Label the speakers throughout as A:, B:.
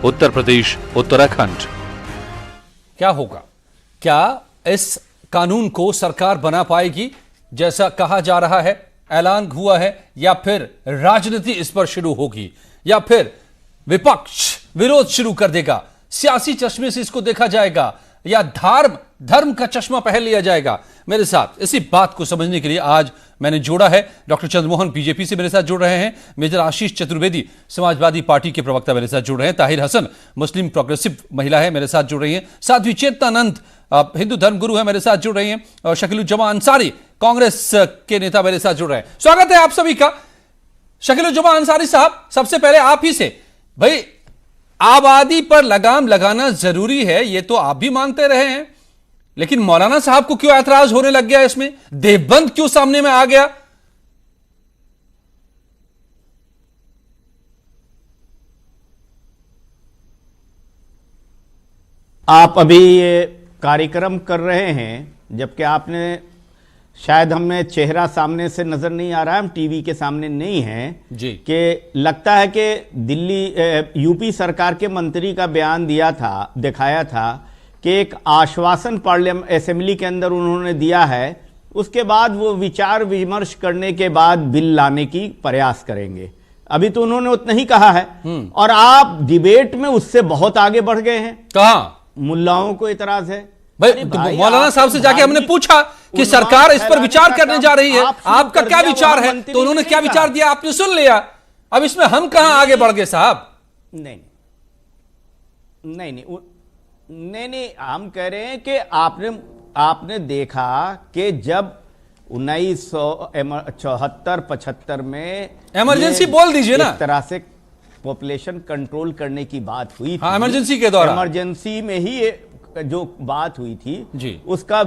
A: उत्तर प्रदेश, उत्तराखंड।
B: क्या होगा? क्या इस कानून को सरकार बना पाएगी जैसा कहा जा रहा है, ऐलान हुआ है, या फिर राजनीति इस पर शुरू होगी, या फिर विपक्ष विरोध शुरू कर देगा? सियासी चश्मे से इसको देखा जाएगा या धर्म का चश्मा पहन लिया जाएगा? मेरे साथ इसी बात को समझने के लिए आज मैंने जोड़ा है डॉक्टर चंद्रमोहन बीजेपी से मेरे साथ जुड़ रहे हैं, मेजर आशीष चतुर्वेदी समाजवादी पार्टी के प्रवक्ता मेरे साथ जुड़ रहे हैं, ताहिर हसन मुस्लिम प्रोग्रेसिव महिला है मेरे साथ जुड़ रही हैं, साध्वी चेतनानंद हिंदू धर्म गुरु है मेरे साथ जुड़ रही हैं, और शकीलुज्जमा अंसारी कांग्रेस के नेता मेरे साथ जुड़ रहे हैं। स्वागत है आप सभी का। शकीलुज्जमा अंसारी साहब, सबसे पहले आप ही से, भाई आबादी पर लगाम लगाना जरूरी है, ये तो आप भी मानते रहे हैं, लेकिन मौलाना साहब को क्यों ऐतराज होने लग गया? इसमें देवबंद क्यों सामने में आ गया?
C: आप अभी ये कार्यक्रम कर रहे हैं, जबकि आपने शायद हमें चेहरा सामने से नजर नहीं आ रहा है, हम टीवी के सामने नहीं हैं
B: जी,
C: कि लगता है कि दिल्ली यूपी सरकार के मंत्री का बयान दिखाया था कि एक आश्वासन पार्लियामेंट असेंबली के अंदर उन्होंने दिया है, उसके बाद वो विचार विमर्श करने के बाद बिल लाने की प्रयास करेंगे। अभी तो उन्होंने उतना ही कहा है, और आप डिबेट में उससे बहुत आगे बढ़ गए हैं।
B: कहां
C: मुल्लाओं को इतराज है
B: भाई? मौलाना साहब से जाके हमने पूछा कि सरकार इस पर विचार करने जा रही है, आपका क्या विचार है? तो उन्होंने क्या विचार दिया आपने सुन लिया। अब इसमें हम कहां आगे बढ़ गए साहब?
C: नहीं, हम कह रहे हैं कि आपने देखा कि जब 1974-75 में
B: इमरजेंसी बोल दीजिए ना,
C: इस तरह से पॉपुलेशन कंट्रोल करने की बात हुई थी,
B: इमरजेंसी के दौरान,
C: इमरजेंसी में ही जो बात हुई थी
B: जी,
C: उसका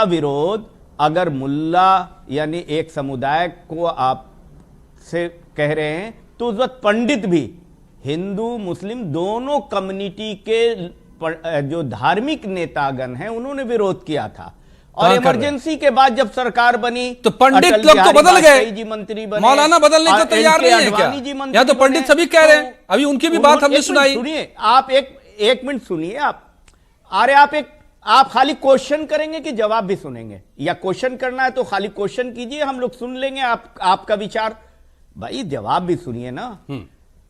C: विरोध अगर मुल्ला यानी एक समुदाय को आप से कह रहे हैं, तो उस वक्त पंडित भी हिंदू मुस्लिम दोनों कम्युनिटी के जो धार्मिक नेतागण हैं उन्होंने विरोध किया था। और इमरजेंसी के बाद जब सरकार बनी
B: तो पंडित लोग तो बदल गए,
C: जी मंत्री बने,
B: मौलाना बदलने को तैयार नहीं है क्या? या तो पंडित सभी कह रहे हैं, अभी उनकी भी बात हमने सुनाई।
C: सुनिए आप, एक मिनट सुनिए आप। अरे आप खाली क्वेश्चन करेंगे कि जवाब भी सुनेंगे? या क्वेश्चन करना है तो खाली क्वेश्चन कीजिए, हम लोग सुन लेंगे आपका विचार। भाई जवाब भी सुनिए ना।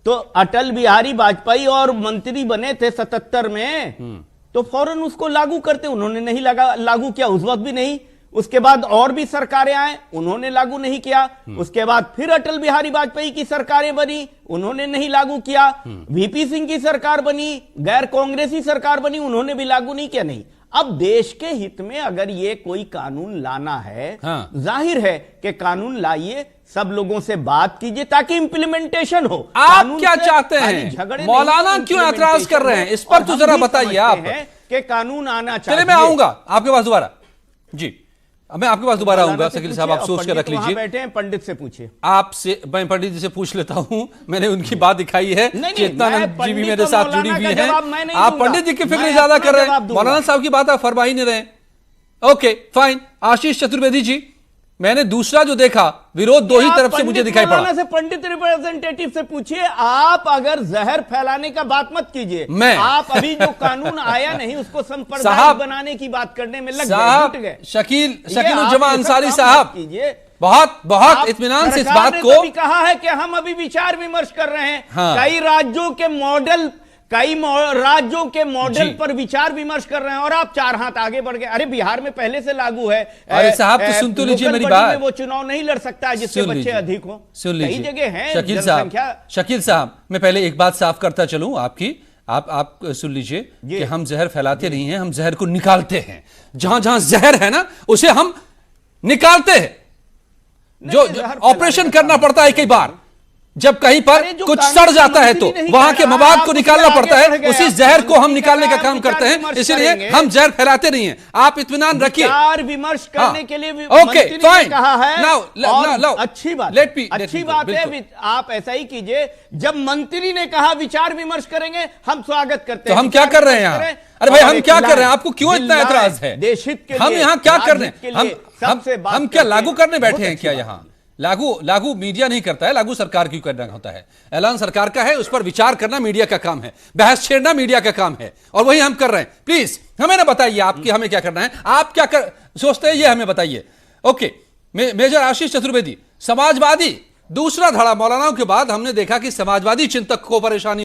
C: तो अटल बिहारी वाजपेयी और मंत्री बने थे 77 में, तो फौरन उसको लागू करते, उन्होंने नहीं लागू किया, उस वक्त भी नहीं। उसके बाद और भी सरकारें आए, उन्होंने लागू नहीं किया। उसके बाद फिर अटल बिहारी वाजपेयी की सरकारें बनी, उन्होंने नहीं लागू किया। वीपी सिंह की सरकार बनी, गैर कांग्रेसी सरकार बनी, उन्होंने भी लागू नहीं किया। नहीं, अब देश के हित में अगर ये कोई कानून लाना है, जाहिर है कि कानून लाइए, सब लोगों से बात कीजिए ताकि इंप्लीमेंटेशन हो।
B: आप क्या चाहते हैं? मौलाना क्यों ऐतराज कर रहे हैं? इस पर तो जरा बताइए आप।
C: कि कानून आना चाहिए।
B: चलिए मैं आऊंगा आपके पास दोबारा। जी, मैं आपके पास दोबारा आऊंगा। शकील साहब आप सोच कर रख लीजिए।
C: बैठे हैं, पंडित से पूछिए।
B: आपसे मैं पंडित जी से पूछ लेता हूं, मैंने उनकी बात दिखाई है, चेतनानंद जी भी मेरे साथ जुड़ी हुई है। आप पंडित जी की फिक्र ज्यादा कर रहे हैं, मौलाना साहब की बात आप फरमा ही नहीं रहे। Okay fine. आशीष चतुर्वेदी जी, मैंने दूसरा जो देखा विरोध दो ही तरफ से मुझे दिखाई पड़ा।
C: से पंडित रिप्रेजेंटेटिव से पूछिए। आप अगर जहर फैलाने का बात मत कीजिए। आप अभी जो कानून आया नहीं उसको सांप्रदायिक बनाने की बात करने में लग गए।
B: शकीलुज्जमा अंसारी साहब कीजिए, बहुत इत्मीनान से इस बात को
C: कहा है कि हम अभी विचार विमर्श कर रहे हैं। कई राज्यों के मॉडल पर विचार विमर्श कर रहे हैं, और आप 4 हाथ आगे बढ़ गए। अरे बिहार में पहले से लागू है।
B: अरे साहब तो सुन तो लीजिए मेरी बात।
C: वो चुनाव नहीं लड़ सकता है जिसके बच्चे अधिक हो।
B: सुन लीजिए,
C: कई जगह है
B: शकील साहब, मैं पहले एक बात साफ करता चलूं आपकी। आप सुन लीजिए कि हम जहर फैलाते नहीं हैं, हम जहर को निकालते हैं। जहां जहां जहर है ना, उसे हम निकालते हैं। जो ऑपरेशन करना पड़ता है कई बार, जब कहीं पर कुछ सड़ जाता है तो वहां के मवाद को निकालना पड़ता है, उसी जहर को हम निकालने का काम करते हैं। इसलिए हम जहर फैलाते नहीं हैं, आप इत्मीनान रखिए।
C: विचार विमर्श करने के लिए
B: ओके फाइन
C: कहा है।
B: नाउ
C: अच्छी बात है, आप ऐसा ही कीजिए। जब मंत्री ने कहा विचार विमर्श करेंगे, हम स्वागत करते हैं।
B: तो हम क्या कर रहे हैं यहाँ? अरे भाई हम क्या कर रहे हैं? आपको क्यों इतना एतराज है?
C: देश हित के
B: हम यहाँ क्या कर रहे हैं? हम क्या लागू करने बैठे हैं क्या यहाँ? लागू मीडिया नहीं करता है, लागू सरकार की करना होता है। ऐलान सरकार का है, उस पर विचार करना मीडिया का काम है, बहस छेड़ना मीडिया का काम है, और वही हम कर रहे हैं। प्लीज हमें ना बताइए आपकी हमें क्या करना है, आप क्या सोचते हैं ये हमें बताइए। ओके, मेजर आशीष चतुर्वेदी, समाजवादी दूसरा धड़ा, मौलानाओं के बाद हमने देखा कि समाजवादी चिंतक को परेशानी